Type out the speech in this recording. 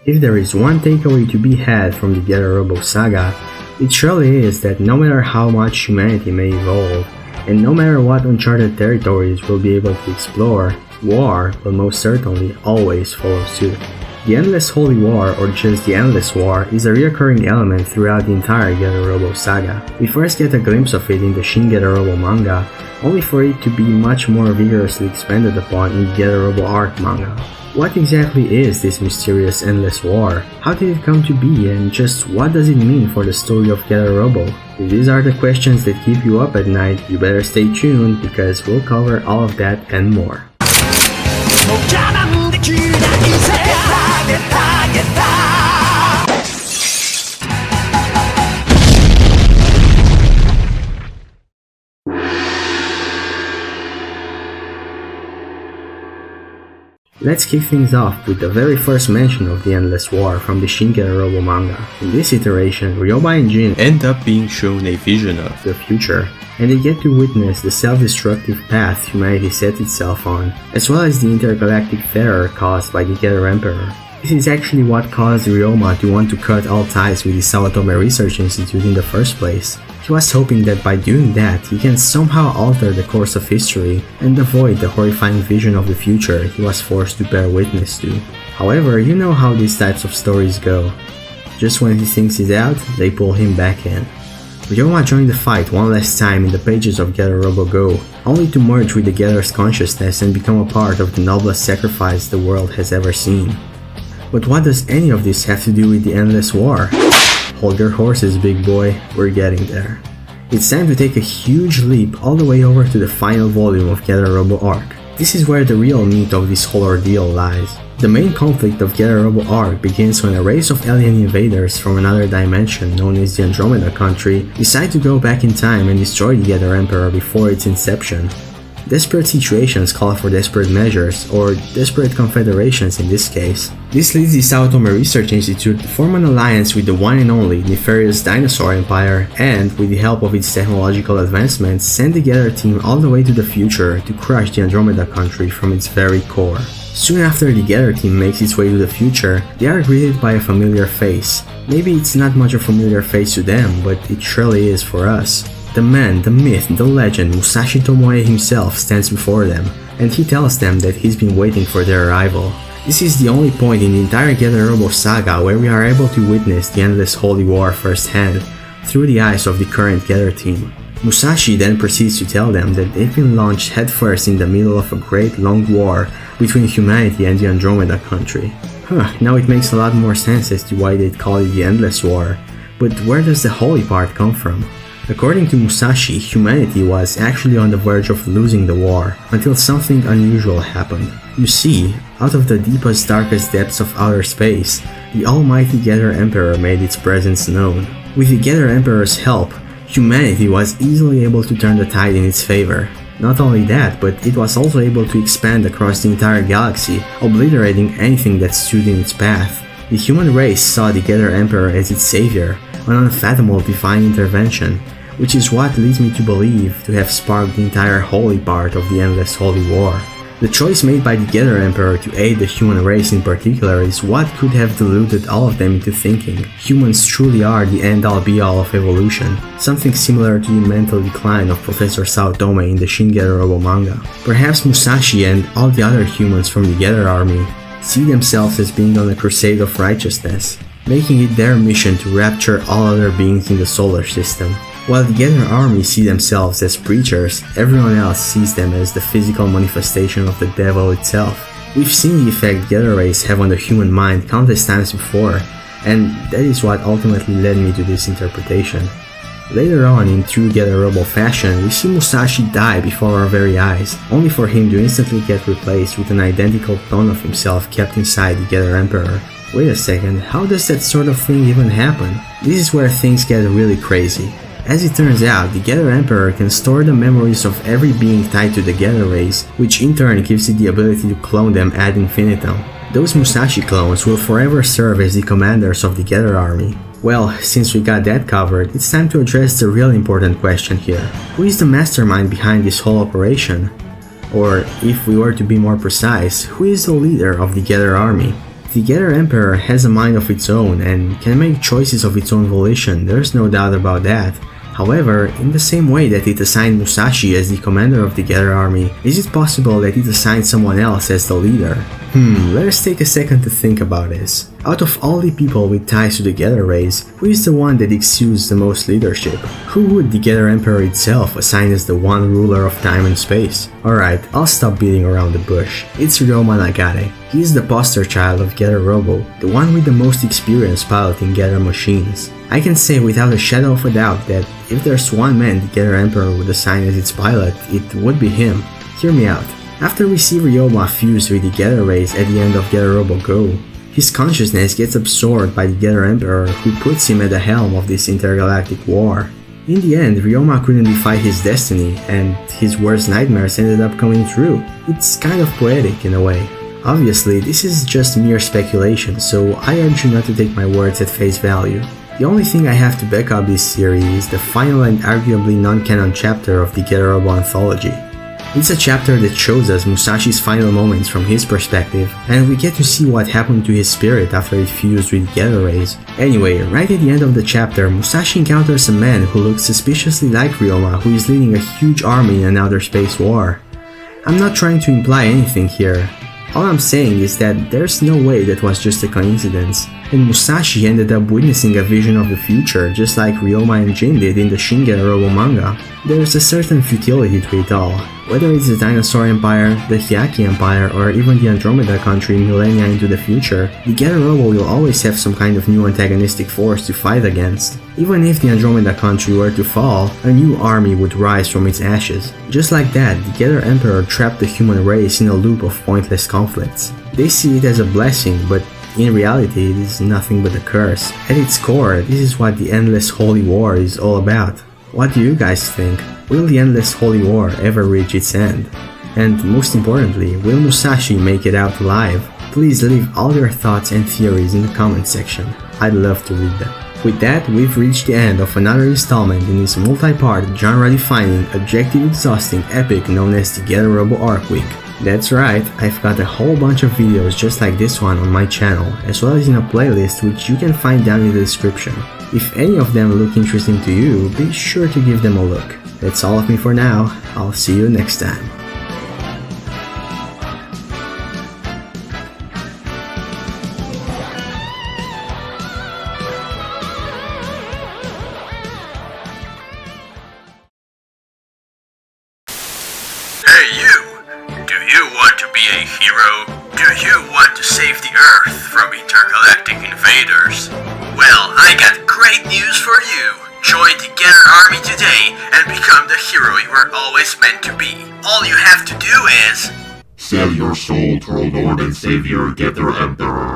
If there is one takeaway to be had from the Ghetto Rebel saga, it surely is that no matter how much humanity may evolve, and no matter what uncharted territories we'll be able to explore, war will most certainly always follow suit. The Endless Holy War, or just the Endless War, is a recurring element throughout the entire Ghetto Rebel saga. We first get a glimpse of it in the Shinga Robo manga, only for it to be much more vigorously expanded upon in the Ghetto Rebel Arc manga. What exactly is this mysterious Endless War? How did it come to be, and just what does it mean for the story of Ghetto Rebel? If these are the questions that keep you up at night, you better stay tuned because we'll cover all of that and more. Let's kick things off with the very first mention of the Endless War from the Shinga Robo manga. In this iteration, Ryoba and Jin end up being shown a vision of the future, and they get to witness the self-destructive path humanity set itself on, as well as the intergalactic terror caused by the Ghetto Emperor. This is actually what caused Ryoma to want to cut all ties with the Sawatome Research Institute in the first place. He was hoping that by doing that, he can somehow alter the course of history and avoid the horrifying vision of the future he was forced to bear witness to. However, you know how these types of stories go. Just when he thinks he's out, they pull him back in. Ryoma joined the fight one last time in the pages of Ghetto Robo Go, only to merge with the Ghetto's consciousness and become a part of the noblest sacrifice the world has ever seen. But what does any of this have to do with the Endless War? Hold your horses, big boy, we're getting there. It's time to take a huge leap all the way over to the final volume of Ghetto Rebel Arc. This is where the real meat of this whole ordeal lies. The main conflict of Ghetto Rebel Arc begins when a race of alien invaders from another dimension known as the Andromeda Country decide to go back in time and destroy the Ghetto Emperor before its inception. Desperate situations call for desperate measures, or desperate confederations in this case. This leads the Sawatome Research Institute to form an alliance with the one and only nefarious Dinosaur Empire, and, with the help of its technological advancements, send the Ghetto team all the way to the future to crush the Andromeda Country from its very core. Soon after the Ghetto team makes its way to the future, they are greeted by a familiar face. Maybe it's not much a familiar face to them, but it surely is for us. The man, the myth, the legend, Musashi Tomoe himself stands before them, and he tells them that he's been waiting for their arrival. This is the only point in the entire Ghetto Robo saga where we are able to witness the Endless Holy War firsthand, through the eyes of the current Ghetto team. Musashi then proceeds to tell them that they've been launched headfirst in the middle of a great long war between humanity and the Andromeda Country. Now it makes a lot more sense as to why they'd call it the Endless War, but where does the holy part come from? According to Musashi, humanity was actually on the verge of losing the war, until something unusual happened. You see, out of the deepest, darkest depths of outer space, the almighty Ghetto Emperor made its presence known. With the Ghetto Emperor's help, humanity was easily able to turn the tide in its favor. Not only that, but it was also able to expand across the entire galaxy, obliterating anything that stood in its path. The human race saw the Ghetto Emperor as its savior, an unfathomable divine intervention, which is what leads me to believe to have sparked the entire holy part of the Endless Holy War. The choice made by the Ghetto Emperor to aid the human race in particular is what could have deluded all of them into thinking humans truly are the end-all be-all of evolution, something similar to the mental decline of Professor Sawatome in the Shinga Robo manga. Perhaps Musashi and all the other humans from the Ghetto army see themselves as being on a crusade of righteousness, making it their mission to rapture all other beings in the solar system. While the Ghetto army see themselves as preachers, everyone else sees them as the physical manifestation of the devil itself. We've seen the effect Ghetto rays have on the human mind countless times before, and that is what ultimately led me to this interpretation. Later on, in true Ghetto Rebel fashion, we see Musashi die before our very eyes, only for him to instantly get replaced with an identical clone of himself kept inside the Ghetto Emperor. Wait a second, how does that sort of thing even happen? This is where things get really crazy. As it turns out, the Ghetto Emperor can store the memories of every being tied to the Ghetto race, which in turn gives it the ability to clone them ad infinitum. Those Musashi clones will forever serve as the commanders of the Ghetto army. Well, since we got that covered, it's time to address the real important question here. Who is the mastermind behind this whole operation? Or, if we were to be more precise, who is the leader of the Ghetto army? The Ghetto Emperor has a mind of its own and can make choices of its own volition, there's no doubt about that. However, in the same way that it assigned Musashi as the commander of the Ghetto army, is it possible that it assigned someone else as the leader? Let us take a second to think about this. Out of all the people with ties to the Ghetto race, who is the one that exudes the most leadership? Who would the Ghetto Emperor itself assign as the one ruler of time and space? Alright, I'll stop beating around the bush. It's Ryoma Nagare. He is the poster child of Ghetto Robo, the one with the most experience piloting Ghetto machines. I can say without a shadow of a doubt that if there's one man the Ghetto Emperor would assign as its pilot, it would be him. Hear me out. After we see Ryoma fuse with the Ghetto race at the end of Ghetto Robo Go, his consciousness gets absorbed by the Ghetto Emperor, who puts him at the helm of this intergalactic war. In the end, Ryoma couldn't defy his destiny, and his worst nightmares ended up coming true. It's kind of poetic in a way. Obviously, this is just mere speculation, so I urge you not to take my words at face value. The only thing I have to back up this theory is the final and arguably non-canon chapter of the Ghetto Robo anthology. It's a chapter that shows us Musashi's final moments from his perspective, and we get to see what happened to his spirit after it fused with Ghetto rays. Anyway, right at the end of the chapter, Musashi encounters a man who looks suspiciously like Ryoma, who is leading a huge army in an outer space war. I'm not trying to imply anything here. All I'm saying is that there's no way that was just a coincidence, and Musashi ended up witnessing a vision of the future just like Ryoma and Jin did in the Shinga Robo manga. There's a certain futility to it all, whether it's the Dinosaur Empire, the Hyaki Empire, or even the Andromeda country millennia into the future, the Ghetto Robo will always have some kind of new antagonistic force to fight against. Even if the Andromeda country were to fall, a new army would rise from its ashes. Just like that, the Ghetto Emperor trapped the human race in a loop of pointless conflicts. They see it as a blessing, but in reality it is nothing but a curse. At its core, this is what the Endless Holy War is all about. What do you guys think? Will the Endless Holy War ever reach its end? And most importantly, will Musashi make it out alive? Please leave all your thoughts and theories in the comment section. I'd love to read them. With that, we've reached the end of another installment in this multi-part, genre-defining, objective-exhausting epic known as the Ghetto Rebel Arc Week. That's right, I've got a whole bunch of videos just like this one on my channel, as well as in a playlist which you can find down in the description. If any of them look interesting to you, be sure to give them a look. That's all of me for now, I'll see you next time. Hey you! Do you want to be a hero? Do you want to save the Earth from intergalactic invaders? Well, I got great news for you! Join the Ghetto Army today and become the hero you were always meant to be. All you have to do is... sell your soul to our Lord and Savior Ghetto Emperor.